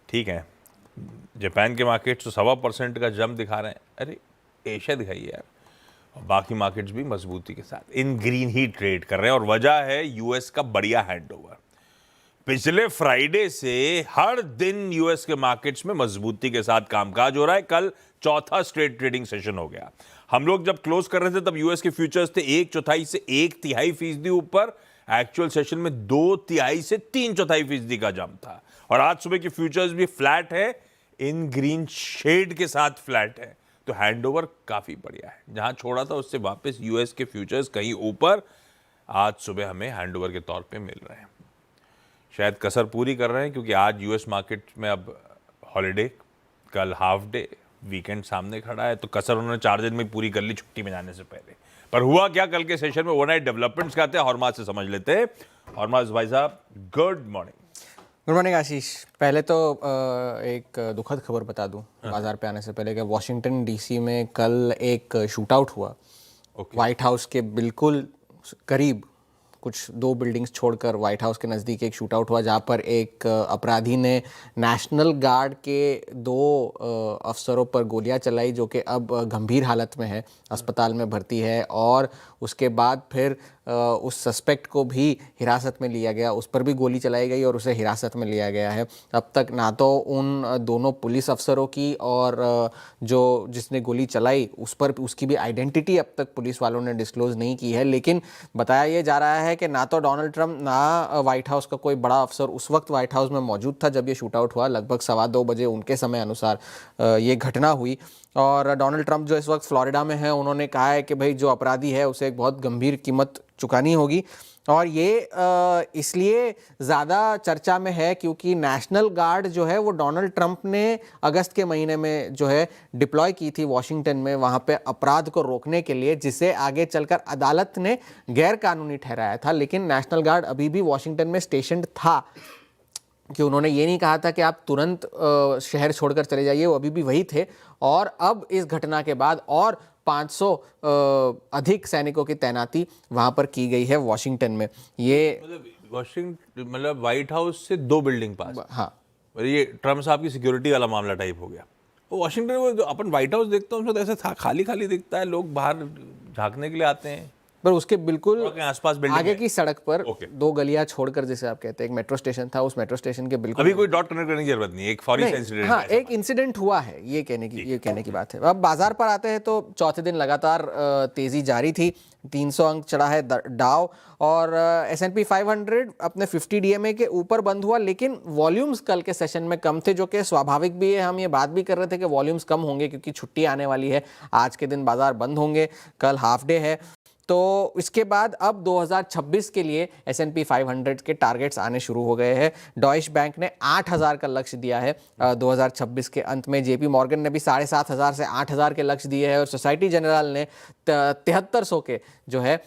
ठीक है, जापान के मार्केट्स तो 1.25% का जंप दिखा रहे हैं। अरे एशिया दिखाइए यार, और बाकी मार्केट्स भी मजबूती के साथ इन ग्रीन ही ट्रेड कर रहे हैं। और वजह है यूएस का बढ़िया हैंडओवर। पिछले फ्राइडे से हर दिन यूएस के मार्केट्स में मजबूती के साथ कामकाज हो रहा है। कल चौथा स्ट्रेट ट्रेडिंग सेशन हो गया। हम लोग जब क्लोज कर रहे थे तब यूएस के फ्यूचर्स थे 1/4 से 1/3% ऊपर। एक्चुअल सेशन में 2/3 से 3/4% का जंप था। और आज सुबह की फ्यूचर्स भी फ्लैट है, इन ग्रीन शेड के साथ फ्लैट है। तो हैंडओवर काफी बढ़िया है। जहां छोड़ा था उससे वापस यूएस के फ्यूचर्स कहीं ऊपर आज सुबह हमें हैंडओवर के तौर पे मिल रहे हैं। शायद कसर पूरी कर रहे हैं क्योंकि आज यूएस मार्केट में अब हॉलिडे, कल हाफ डे, वीकेंड सामने खड़ा है। तो कसर उन्होंने 4 दिन में पूरी कर ली छुट्टी में जाने से पहले। पर हुआ क्या कल के सेशन में, ओवरनाइट डेवलपमेंट्स क्या थे, हॉर्मास से समझ लेते हैं। हॉर्मास भाई साहब, गुड मॉर्निंग। गुड मॉर्निंग आशीष। पहले तो एक दुखद खबर बता दूं बाजार पे आने से पहले कि वाशिंगटन डीसी में कल एक शूट आउट हुआ। व्हाइट हाउस के बिल्कुल करीब, कुछ 2 बिल्डिंग्स छोड़कर व्हाइट हाउस के नज़दीक एक शूट आउट हुआ, जहाँ पर एक अपराधी ने नेशनल गार्ड के 2 अफसरों पर गोलियां चलाई, जो कि अब गंभीर हालत में है, अस्पताल में भर्ती है। और उसके बाद फिर उस सस्पेक्ट को भी हिरासत में लिया गया, उस पर भी गोली चलाई गई और उसे हिरासत में लिया गया है। अब तक ना तो उन दोनों पुलिस अफसरों की और जो जिसने गोली चलाई उस पर उसकी भी आइडेंटिटी अब तक पुलिस वालों ने डिस्क्लोज नहीं की है। लेकिन बताया ये जा रहा है कि ना तो डोनाल्ड ट्रंप ना व्हाइट हाउस का कोई बड़ा अफसर उस वक्त व्हाइट हाउस में मौजूद था जब ये शूट आउट हुआ। लगभग 2:15 बजे उनके समय अनुसार ये घटना हुई। और डोनाल्ड ट्रंप जो इस वक्त फ्लोरिडा में है, उन्होंने कहा है कि भाई जो अपराधी है उसे एक बहुत गंभीर कीमत चुकानी होगी। और ये इसलिए ज़्यादा चर्चा में है क्योंकि नेशनल गार्ड जो है वो डोनाल्ड ट्रंप ने अगस्त के महीने में जो है डिप्लॉय की थी वॉशिंगटन में, वहाँ पे अपराध को रोकने के लिए, जिसे आगे चलकर अदालत ने गैर कानूनी ठहराया था। लेकिन नेशनल गार्ड अभी भी वॉशिंगटन में स्टेशन्ड था, कि उन्होंने ये नहीं कहा था कि आप तुरंत शहर छोड़कर चले जाइए, वो अभी भी वही थे। और अब इस घटना के बाद और 500 अधिक सैनिकों की तैनाती वहां पर की गई है वॉशिंगटन में। ये मतलब व्हाइट हाउस से 2 बिल्डिंग पास। हाँ, ये ट्रम्प साहब की सिक्योरिटी वाला मामला टाइप हो गया। वो वॉशिंगटन में जो अपन व्हाइट हाउस देखते हैं उसमें तो ऐसे खाली खाली दिखता है, लोग बाहर झांकने के लिए आते हैं। पर उसके बिल्कुल आसपास आगे की सड़क पर 2 गलियां छोड़कर, जैसे आप कहते हैं, एक मेट्रो स्टेशन था, उस मेट्रो स्टेशन के बिल्कुल अभी कोई डॉट कनेक्ट करने की जरूरत नहीं है, एक फौरी इंसिडेंट। हाँ, एक इंसिडेंट हुआ है, ये कहने की बात है। अब बाजार पर आते हैं तो चौथे दिन लगातार तेजी जारी थी। 300 अंक चढ़ा है डाउ, और S&P 500 अपने 50 DMA के ऊपर बंद हुआ। लेकिन वॉल्यूम्स कल के सेशन में कम थे, जो कि स्वाभाविक भी है। हम ये बात भी कर रहे थे कि वॉल्यूम्स कम होंगे क्योंकि छुट्टी आने वाली है, आज के दिन बाजार बंद होंगे, कल हाफ डे है। तो इसके बाद अब 2026 के लिए S&P 500 के टारगेट्स आने शुरू हो गए हैं। डॉइश बैंक ने 8000 का लक्ष्य दिया है 2026 के अंत में। JP मॉर्गन ने भी 7500 से 8000 के लक्ष्य दिए हैं, और सोसाइटी जनरल ने 7300 के जो है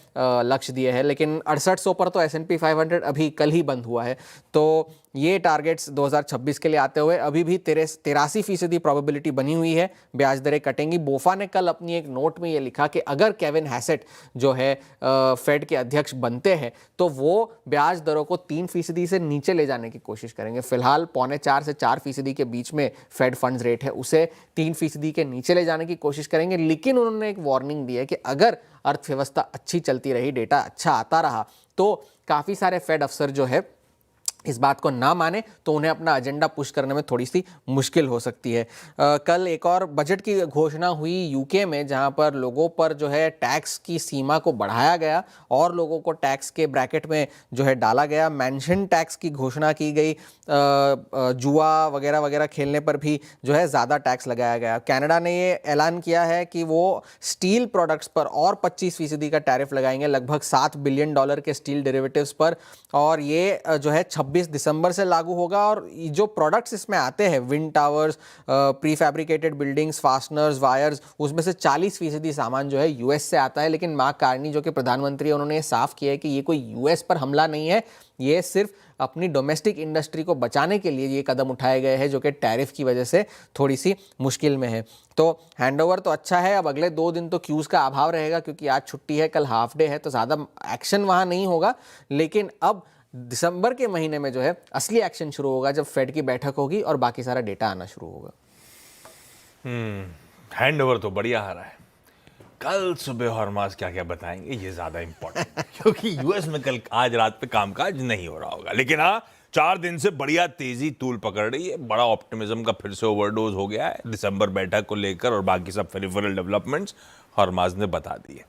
लक्ष्य दिए हैं। लेकिन 6800 पर तो S&P 500 अभी कल ही बंद हुआ है। तो ये टारगेट्स 2026 के लिए आते हुए अभी भी 83% प्रोबेबिलिटी बनी हुई है, ब्याज दरें कटेंगी। बोफा ने कल अपनी एक नोट में ये लिखा कि अगर केविन हैसेट जो है फेड के अध्यक्ष बनते हैं तो वो ब्याज दरों को 3% से नीचे ले जाने की कोशिश करेंगे। फिलहाल 3.25 से 4% के बीच में फेड फंड्स रेट है, उसे 3% के नीचे ले जाने की कोशिश करेंगे। लेकिन उन्होंने एक वार्निंग दी है कि अगर अर्थव्यवस्था अच्छी चलती रही, डेटा अच्छा आता रहा, तो काफ़ी सारे फेड अफसर जो है इस बात को ना माने तो उन्हें अपना एजेंडा पुश करने में थोड़ी सी मुश्किल हो सकती है। कल एक और बजट की घोषणा हुई यूके में, जहां पर लोगों पर जो है टैक्स की सीमा को बढ़ाया गया और लोगों को टैक्स के ब्रैकेट में जो है डाला गया। मेंशन टैक्स की घोषणा की गई, जुआ वगैरह वगैरह खेलने पर भी जो है ज़्यादा टैक्स लगाया गया। कनाडा ने ये ऐलान किया है कि वो स्टील प्रोडक्ट्स पर और 25% का टैरिफ लगाएंगे, लगभग $7 बिलियन के स्टील डेरिवेटिव्स पर। और ये जो है 26 दिसंबर से लागू होगा। और जो प्रोडक्ट्स इसमें आते हैं, wind towers, pre fabricated buildings, fasteners, wires, उसमें से 40% सामान जो है यूएस से आता है। लेकिन मार्क कार्नी जो कि प्रधानमंत्री है, उन्होंने ये साफ किया है कि ये कोई यूएस पर हमला नहीं है, ये सिर्फ अपनी डोमेस्टिक इंडस्ट्री को बचाने के लिए ये कदम उठाए गए हैं, जो कि टैरिफ की वजह से थोड़ी सी मुश्किल में है। तो हैंडओवर तो अच्छा है। अब अगले 2 दिन तो क्यूज़ का अभाव रहेगा क्योंकि आज छुट्टी है, कल हाफ डे है, तो ज़्यादा एक्शन वहाँ नहीं होगा। लेकिन अब दिसंबर के महीने में जो है असली एक्शन शुरू होगा, जब फेड की बैठक होगी और बाकी सारा डेटा आना शुरू होगा। हैंडओवर तो बढ़िया आ रहा है। कल सुबह हॉर्मास क्या क्या बताएंगे ये ज्यादा इंपॉर्टेंट है, क्योंकि यूएस में कल आज रात पे कामकाज नहीं हो रहा होगा। लेकिन हाँ, 4 दिन से बढ़िया तेजी तूल पकड़ रही है। बड़ा ऑप्टिमिज्म का फिर से ओवरडोज हो गया है दिसंबर बैठक को लेकर, और बाकी सब पेरिफेरल डेवलपमेंट्स हॉर्मास ने बता दी है।